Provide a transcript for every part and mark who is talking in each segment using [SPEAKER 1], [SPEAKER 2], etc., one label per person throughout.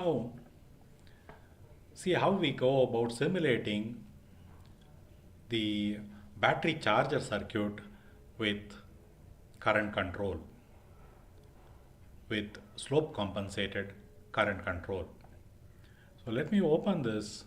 [SPEAKER 1] Now, see how we go about simulating the battery charger circuit with current control, with slope compensated current control. So let me open this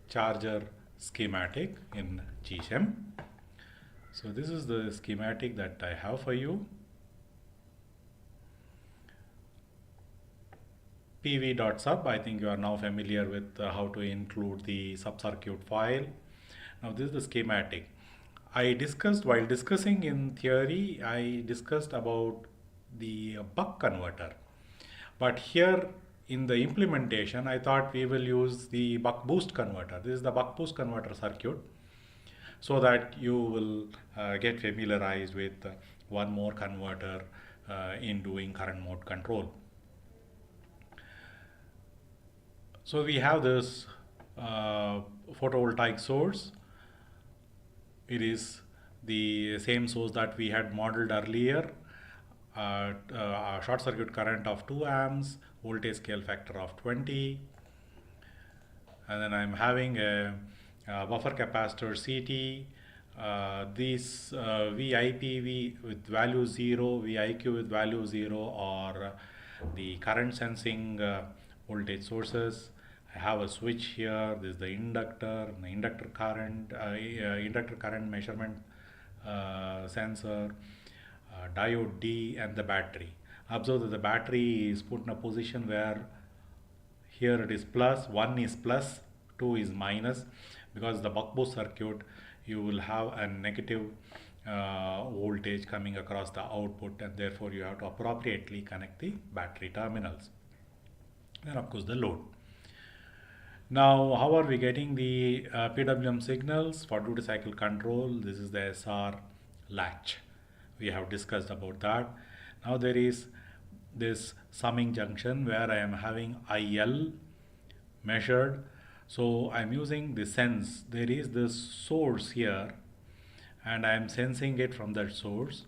[SPEAKER 1] charger schematic in GSM. So this is the schematic that I have for you. pv.sub, I think you are now familiar with how to include the sub-circuit file. Now this is the schematic. While discussing in theory, I discussed about the buck converter. But here in the implementation, I thought we will use the buck boost converter. This is the buck boost converter circuit, so that you will get familiarized with one more converter in doing current mode control. So we have this photovoltaic source. It is the same source that we had modeled earlier. A short circuit current of 2 amps, voltage scale factor of 20, and then I'm having a buffer capacitor CT. These VIPV with value 0, VIQ with value 0 or the current sensing voltage sources. I have a switch here. This is the inductor current, inductor current measurement sensor, diode D, and the battery. Observe that the battery is put in a position where here it is plus, 1 is plus, 2 is minus, because the buck boost circuit you will have a negative voltage coming across the output, and therefore you have to appropriately connect the battery terminals. And of course the load. Now, how are we getting the PWM signals for duty cycle control? This is the SR latch. We have discussed about that. Now there is this summing junction where I am having IL measured. So I am using the sense. There is this source here and I am sensing it from that source.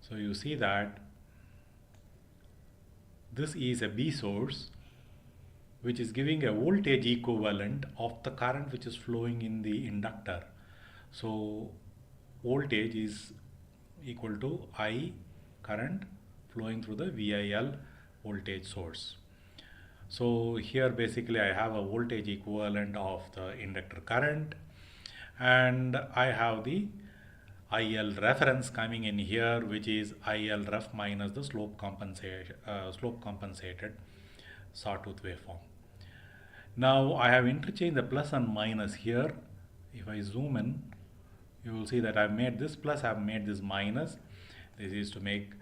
[SPEAKER 1] So you see that this is a B source, which is giving a voltage equivalent of the current which is flowing in the inductor. So voltage is equal to I current flowing through the VIL voltage source. So here basically I have a voltage equivalent of the inductor current, and I have the IL reference coming in here, which is IL ref minus the slope compensated sawtooth waveform. Now I have interchanged the plus and minus here. If I zoom in, you will see that I've made this plus, I've made this minus. This is to make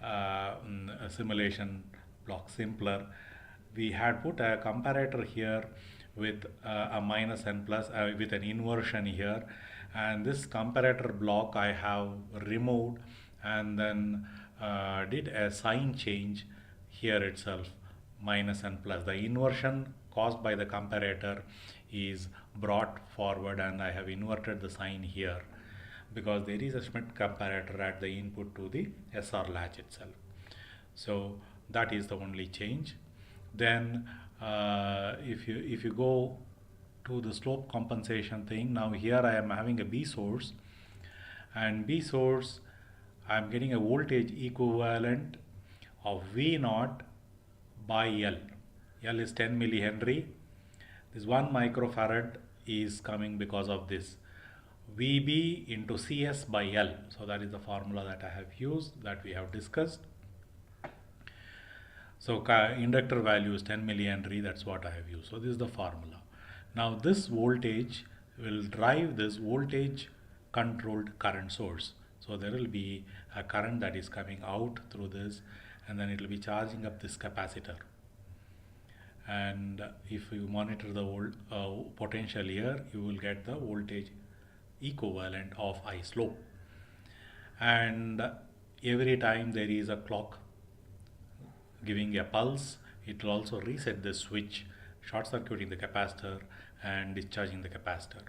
[SPEAKER 1] a simulation block simpler. We had put a comparator here with a minus and plus with an inversion here, and this comparator block I have removed and then did a sign change here itself, minus and plus. The inversion caused by the comparator is brought forward, and I have inverted the sign here because there is a Schmidt comparator at the input to the SR latch itself. So that is the only change. Then if you go to the slope compensation thing, now here I am having a B source, and B source I am getting a voltage equivalent of V0 by L. L is 10 millihenry. This 1 microfarad is coming because of this. VB into CS by L. So that is the formula that I have used, that we have discussed. So inductor value is 10 millihenry, that's what I have used. So this is the formula. Now this voltage will drive this voltage controlled current source. So there will be a current that is coming out through this, and then it will be charging up this capacitor. And if you monitor the potential here, you will get the voltage equivalent of I slope. And every time there is a clock giving a pulse, it will also reset the switch, short circuiting the capacitor and discharging the capacitor.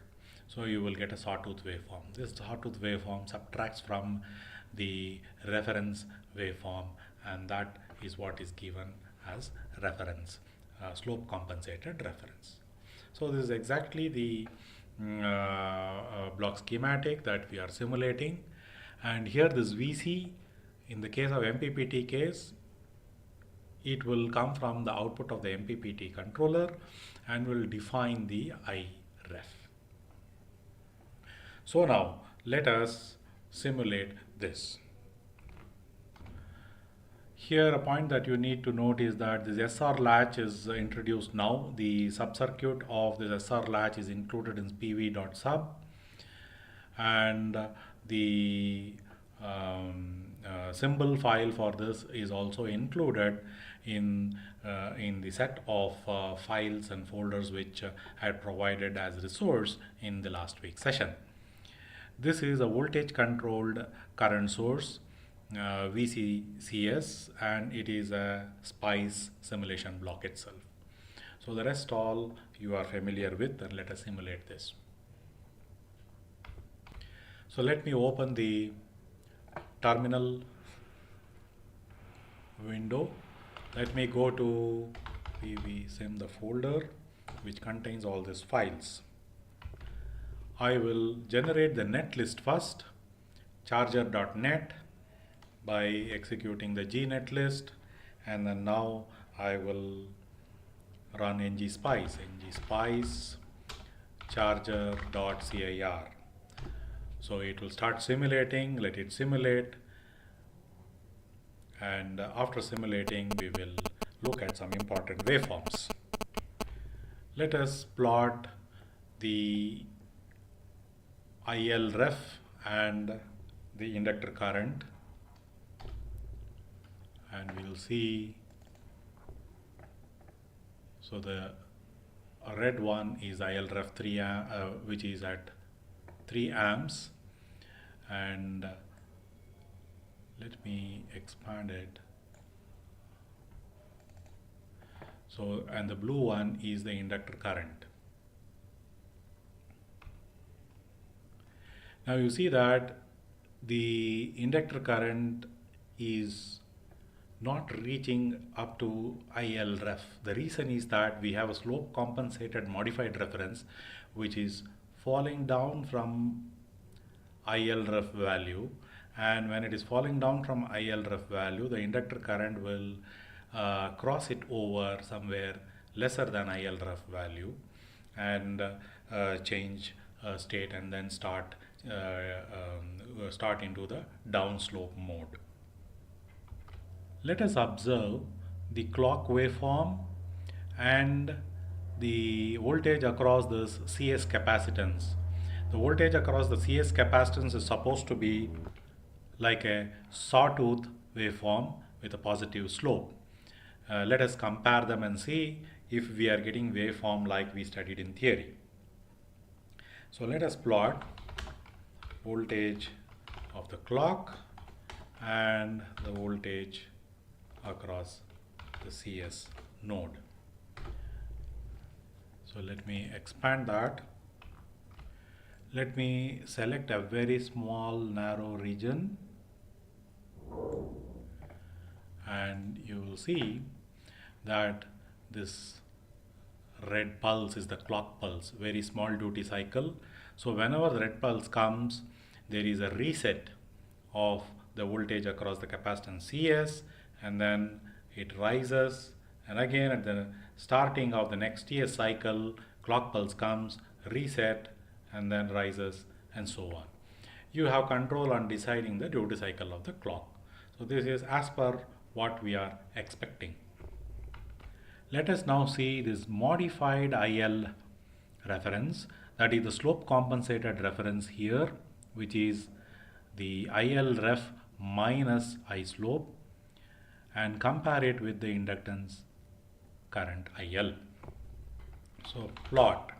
[SPEAKER 1] So you will get a sawtooth waveform. This sawtooth waveform subtracts from the reference waveform, and that is what is given as reference slope compensated reference. So this is exactly the block schematic that we are simulating, and here this VC, in the case of MPPT case, it will come from the output of the MPPT controller and will define the IREF. So now let us simulate this. Here a point that you need to note is that this SR latch is introduced now. The subcircuit of this SR latch is included in pv.sub, and the symbol file for this is also included in the set of files and folders which I had provided as resource in the last week's session. This is a voltage controlled current source, VCCS, and it is a SPICE simulation block itself. So the rest all you are familiar with, and let us simulate this. So let me open the terminal window. Let me go to pvsim, the folder which contains all these files. I will generate the netlist first, charger.net, by executing the gnetlist, and then now I will run NgSpice charger.cir. So it will start simulating. Let it simulate, and after simulating we will look at some important waveforms. Let us plot the IL ref and the inductor current, and we will see. So the red one is IL ref 3 which is at 3 amps, and let me expand it. So, and the blue one is the inductor current. Now you see that the inductor current is not reaching up to IL ref. The reason is that we have a slope compensated modified reference which is falling down from IL ref value, and when it is falling down from IL ref value, the inductor current will cross it over somewhere lesser than IL ref value and change state, and then start into the downslope mode. Let us observe the clock waveform and the voltage across this CS capacitance. The voltage across the CS capacitance is supposed to be like a sawtooth waveform with a positive slope. Let us compare them and see if we are getting waveform like we studied in theory. So let us plot voltage of the clock and the voltage across the CS node. So let me expand that. Let me select a very small narrow region, and you will see that this red pulse is the clock pulse, very small duty cycle. So whenever the red pulse comes, there is a reset of the voltage across the capacitance CS, and then it rises, and again at the starting of the next TS cycle, clock pulse comes, reset, and then rises, and so on. You have control on deciding the duty cycle of the clock. So this is as per what we are expecting. Let us now see this modified IL reference, that is the slope compensated reference here, which is the IL ref minus I slope, and compare it with the inductance current IL. So plot.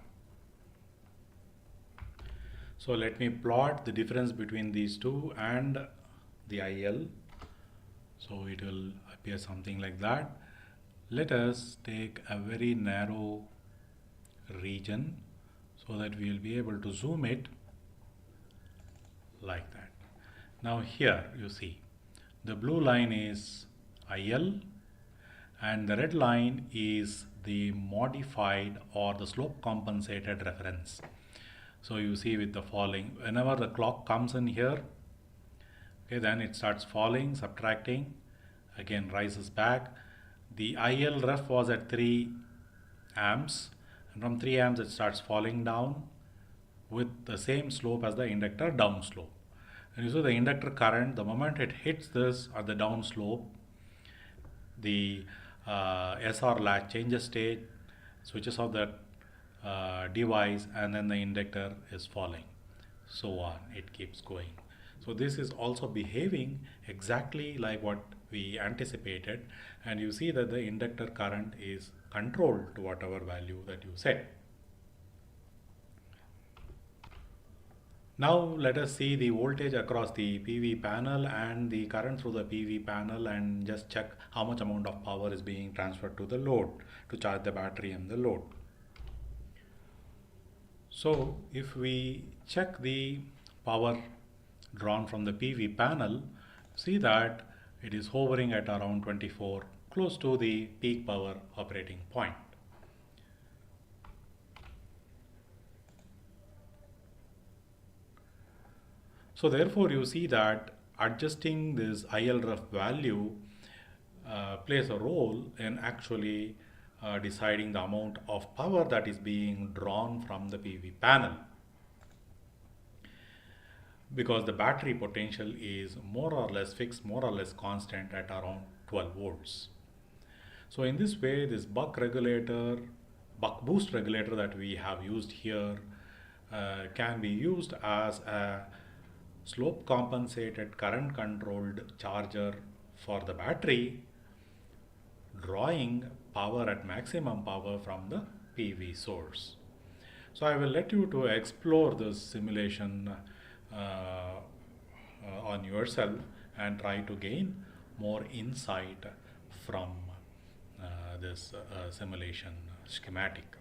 [SPEAKER 1] So let me plot the difference between these two and the IL. So it will appear something like that. Let us take a very narrow region so that we will be able to zoom it like that. Now here you see the blue line is IL and the red line is the modified or the slope compensated reference. So you see with the falling, whenever the clock comes in here, okay, then it starts falling, subtracting, again rises back. The IL ref was at 3 amps, and from 3 amps it starts falling down with the same slope as the inductor down slope. And you see the inductor current, the moment it hits this at the down slope, the SR latch changes state, switches off that device, and then the inductor is falling. So on, it keeps going. So this is also behaving exactly like what we anticipated, and you see that the inductor current is controlled to whatever value that you set. Now let us see the voltage across the PV panel and the current through the PV panel, and just check how much amount of power is being transferred to the load to charge the battery and the load. So if we check the power drawn from the PV panel, see that it is hovering at around 24, close to the peak power operating point. So therefore you see that adjusting this ILREF value plays a role in actually deciding the amount of power that is being drawn from the PV panel, because the battery potential is more or less fixed, more or less constant at around 12 volts. So in this way, this buck boost regulator that we have used here can be used as a slope compensated current controlled charger for the battery, drawing power at maximum power from the PV source. So I will let you to explore this simulation on yourself and try to gain more insight from this simulation schematic.